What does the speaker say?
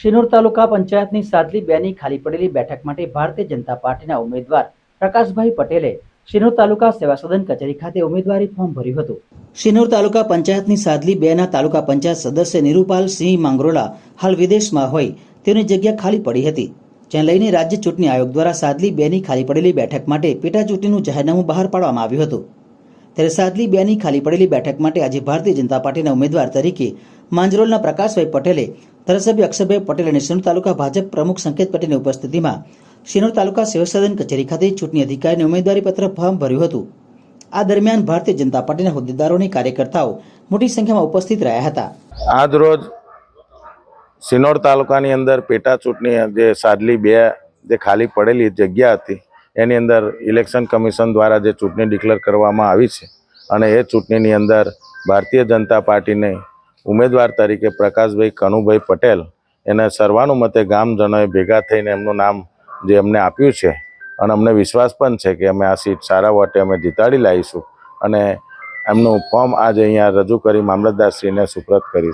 શિનોર તાલુકા પંચાયતની સાદલી 2 ની ખાલી પડેલી બેઠક માટે ભારતીય જનતા પાર્ટીના ઉમેદવાર પ્રકાશભાઈ પટેલે શિનોર તાલુકા સેવા સદન કચેરી ખાતે ઉમેદવારી ફોર્મ ભર્યું હતું। શિનોર તાલુકા પંચાયતની સાદલી 2 ના તાલુકા પંચાયત સદસ્ય નિરૂપાલ સિંહ માંગરોલા હાલ વિદેશમાં હોય તેની જગ્યા ખાલી પડી હતી, જેને લઈને રાજ્ય ચૂંટણી આયોગ દ્વારા સાદલી 2 ની ખાલી પડેલી બેઠક માટે પેટા ચૂંટણીનું જાહેરનામું બહાર પાડવામાં આવ્યું હતું। ત્યારે સાદલી 2 ની ખાલી પડેલી બેઠક માટે આજે ભારતીય જનતા પાર્ટીના ઉમેદવાર તરીકે માંજરોલના પ્રકાશભાઈ પટેલે, ધારાસભ્ય અક્ષરભાઈ પટેલ અને શિનોર તાલુકા ભાજપ પ્રમુખ સંકેત પટેલની ઉપસ્થિતિમાં શિનોર તાલુકા સેવા સદન કચેરી ખાતે ચૂંટણી અધિકારીને ઉમેદવારી પત્ર ફોર્મ ભર્યું હતું। આ દરમિયાન ભારતીય જનતા પાર્ટીના હોદ્દેદારો અને કાર્યકર્તાઓ મોટી સંખ્યામાં ઉપસ્થિત રહ્યા હતા। આજ રોજ શિનોર તાલુકાની અંદર પેટા ચૂંટણી જે સાદલી 2 જે ખાલી પડેલી જગ્યા હતી એની અંદર ઇલેક્શન કમિશન દ્વારા જે ચૂંટણી ડિક્લેર કરવામાં આવી છે અને એ ચૂંટણીની અંદર ભારતીય જનતા પાર્ટીને ઉમેદવાર તરીકે પ્રકાશભાઈ કનુભાઈ પટેલ એને સર્વાનુમતે ગામજનોએ ભેગા થઈને એમનું નામ જે અમને આપ્યું છે અને અમને વિશ્વાસ પણ છે કે અમે આ સીટ સારા વોટે અમે જીતાડી લાવીશું અને એમનું ફોર્મ આજે અહીંયા રજૂ કરી મામલતદારશ્રીને સુપ્રત કર્યું છે।